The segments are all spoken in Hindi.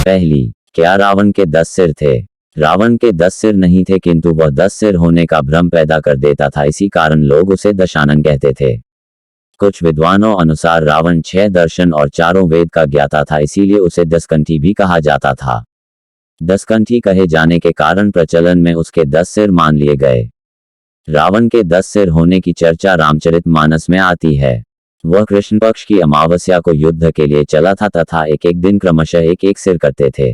पहली, क्या रावण के 10 सिर थे? रावण के 10 सिर नहीं थे, किंतु वह 10 सिर होने का भ्रम पैदा कर देता था, इसी कारण लोग उसे दशानन कहते थे। कुछ विद्वानों अनुसार रावण 6 दर्शन और चारों वेद का ज्ञाता था, इसीलिए उसे दसकंठी भी कहा जाता था। दसकंठी कहे जाने के कारण प्रचलन में उसके 10 सिर मान लिए गए। रावण के 10 सिर होने की चर्चा रामचरितमानस में आती है। वह कृष्ण पक्ष की अमावस्या को युद्ध के लिए चला था तथा एक एक दिन क्रमशः एक एक सिर करते थे।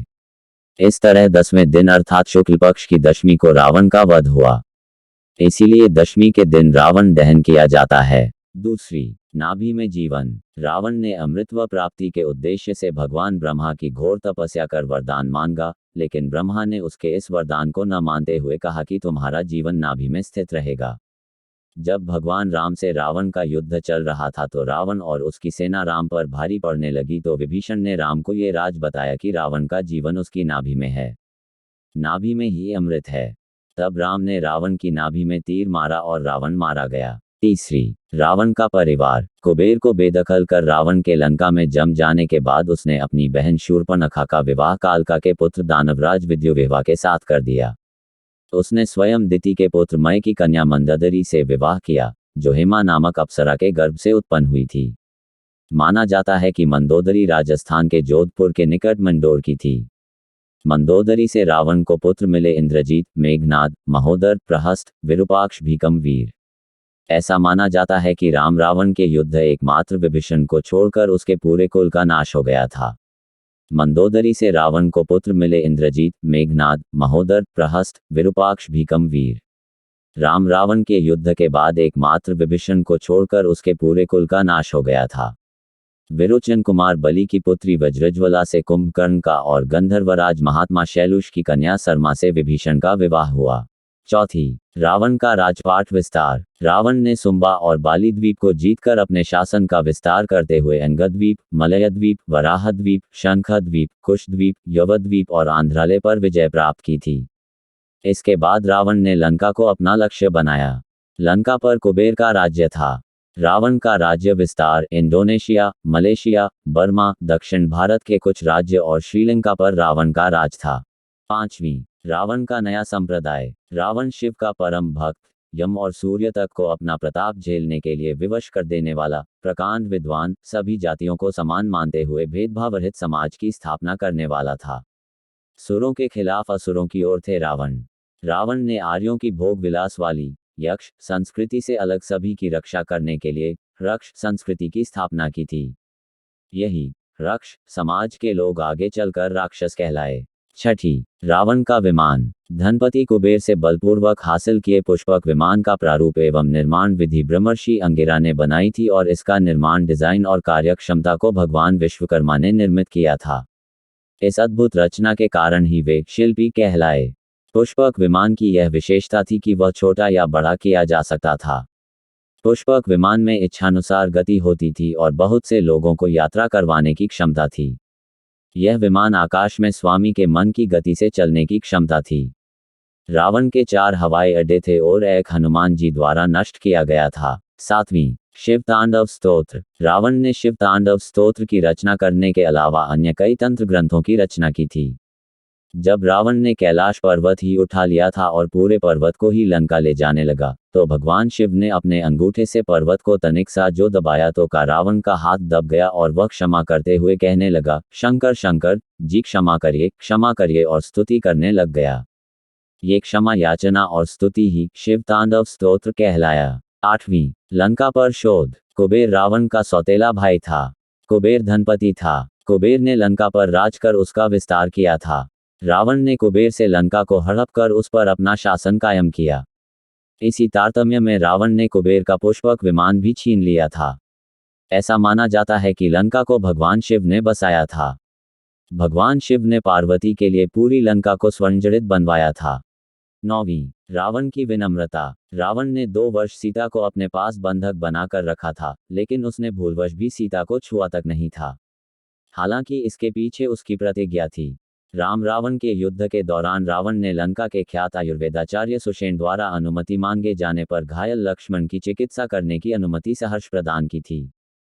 इस तरह 10वें दिन अर्थात शुक्ल पक्ष की दशमी को रावण का वध हुआ, इसीलिए दशमी के दिन रावण दहन किया जाता है। दूसरी, नाभि में जीवन। रावण ने अमृतत्व प्राप्ति के उद्देश्य से भगवान ब्रह्मा की घोर तपस्या कर वरदान मांगा, लेकिन ब्रह्मा ने उसके इस वरदान को न मानते हुए कहा कि तुम्हारा जीवन नाभि में स्थित रहेगा। जब भगवान राम से रावण का युद्ध चल रहा था तो रावण और उसकी सेना राम पर भारी पड़ने लगी, तो विभीषण ने राम को ये राज बताया कि रावण का जीवन उसकी नाभि में है, नाभि में ही अमृत है। तब राम ने रावण की नाभि में तीर मारा और रावण मारा गया। तीसरी, रावण का परिवार। कुबेर को बेदखल कर रावण के लंका में जम जाने के बाद उसने अपनी बहन शूर्पणखा का विवाह कालका के पुत्र दानवराज विद्युविवाह के साथ कर दिया। उसने स्वयं दिति के पुत्र मय की कन्या मंदोदरी से विवाह किया, जो हेमा नामक अप्सरा के गर्भ से उत्पन्न हुई थी। माना जाता है कि मंदोदरी राजस्थान के जोधपुर के निकट मंडोर की थी। मंदोदरी से रावण को पुत्र मिले इंद्रजीत, मेघनाद, महोदर, प्रहस्त, विरूपाक्ष, भीकम वीर। ऐसा माना जाता है कि राम रावण के युद्ध एकमात्र विभीषण को छोड़कर उसके पूरे कुल का नाश हो गया था। मंदोदरी से रावण को पुत्र मिले इंद्रजीत, मेघनाद, महोदर, प्रहस्त, विरूपाक्ष, भीकम वीर। राम रावण के युद्ध के बाद एकमात्र विभीषण को छोड़कर उसके पूरे कुल का नाश हो गया था। विरोचन कुमार बलि की पुत्री वज्रज्वला से कुंभकर्ण का और गंधर्वराज महात्मा शैलुष की कन्या सरमा से विभीषण का विवाह हुआ। चौथी, रावण का राजपाट विस्तार। रावण ने सुंबा और बाली द्वीप को जीतकर अपने शासन का विस्तार करते हुए अंगद्वीप, मलयद्वीप, वराहद्वीप, शंखद्वीप, कुशद्वीप, यवद्वीप और आंध्राले पर विजय प्राप्त की थी। इसके बाद रावण ने लंका को अपना लक्ष्य बनाया। लंका पर कुबेर का राज्य था। रावण का राज्य विस्तार इंडोनेशिया, मलेशिया, बर्मा, दक्षिण भारत के कुछ राज्य और श्रीलंका पर रावण का राज था। पांचवी, रावण का नया संप्रदाय। रावण शिव का परम भक्त, यम और सूर्य तक को अपना प्रताप झेलने के लिए विवश कर देने वाला, प्रकांड विद्वान, सभी जातियों को समान मानते हुए भेदभाव रहित समाज की स्थापना करने वाला था। सुरों के खिलाफ असुरों की ओर थे रावण। रावण ने आर्यों की भोग विलास वाली यक्ष संस्कृति से अलग सभी की रक्षा करने के लिए रक्ष संस्कृति की स्थापना की थी। यही रक्ष समाज के लोग आगे चलकर राक्षस कहलाए। छठी, रावण का विमान। धनपति कुबेर से बलपूर्वक हासिल किए पुष्पक विमान का प्रारूप एवं निर्माण विधि ब्रह्मर्षि अंगिरा ने बनाई थी और इसका निर्माण, डिजाइन और कार्यक्षमता को भगवान विश्वकर्मा ने निर्मित किया था। इस अद्भुत रचना के कारण ही वे शिल्पी कहलाए। पुष्पक विमान की यह विशेषता थी कि वह छोटा या बड़ा किया जा सकता था। पुष्पक विमान में इच्छानुसार गति होती थी और बहुत से लोगों को यात्रा करवाने की क्षमता थी। यह विमान आकाश में स्वामी के मन की गति से चलने की क्षमता थी। रावण के 4 हवाई अड्डे थे और एक हनुमान जी द्वारा नष्ट किया गया था। सातवीं, शिव तांडव स्तोत्र। रावण ने शिव तांडव स्तोत्र की रचना करने के अलावा अन्य कई तंत्र ग्रंथों की रचना की थी। जब रावण ने कैलाश पर्वत ही उठा लिया था और पूरे पर्वत को ही लंका ले जाने लगा, तो भगवान शिव ने अपने अंगूठे से पर्वत को तनिक सा जो दबाया तो का रावण का हाथ दब गया और वह क्षमा करते हुए कहने लगा, शंकर शंकर जी क्षमा करिए और स्तुति करने लग गया। ये क्षमा याचना और स्तुति ही शिव तांडव स्तोत्र कहलाया। आठवीं, लंका पर शोध। कुबेर रावण का सौतेला भाई था। कुबेर धनपति था। कुबेर ने लंका पर राज कर उसका विस्तार किया था। रावण ने कुबेर से लंका को हड़प कर उस पर अपना शासन कायम किया। इसी तारतम्य में रावण ने कुबेर का पुष्पक विमान भी छीन लिया था। ऐसा माना जाता है कि लंका को भगवान शिव ने बसाया था। भगवान शिव ने पार्वती के लिए पूरी लंका को स्वर्णजड़ित बनवाया था। नौवीं, रावण की विनम्रता। रावण ने 2 वर्ष सीता को अपने पास बंधक बनाकर रखा था, लेकिन उसने भूलवश भी सीता को छुआ तक नहीं था। हालांकि इसके पीछे उसकी प्रतिज्ञा थी। राम रावण के युद्ध के दौरान रावण ने लंका के ख्यात आयुर्वेदाचार्य सुषेण द्वारा अनुमति मांगे जाने पर घायल लक्ष्मण की चिकित्सा करने की अनुमति सहर्ष प्रदान की थी।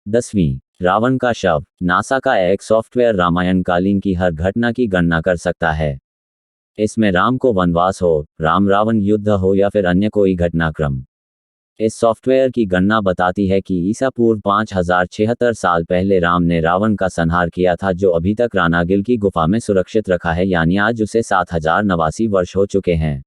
10वीं, रावण का शव। नासा का एक सॉफ्टवेयर रामायण कालीन की हर घटना की गणना कर सकता है। इसमें राम को वनवास हो, राम रावण युद्ध हो या फिर अन्य कोई घटनाक्रम। इस सॉफ्टवेयर की गणना बताती है कि ईसा पूर्व 5076 साल पहले राम ने रावण का संहार किया था, जो अभी तक रानागिल की गुफा में सुरक्षित रखा है, यानी आज उसे 7089 वर्ष हो चुके हैं।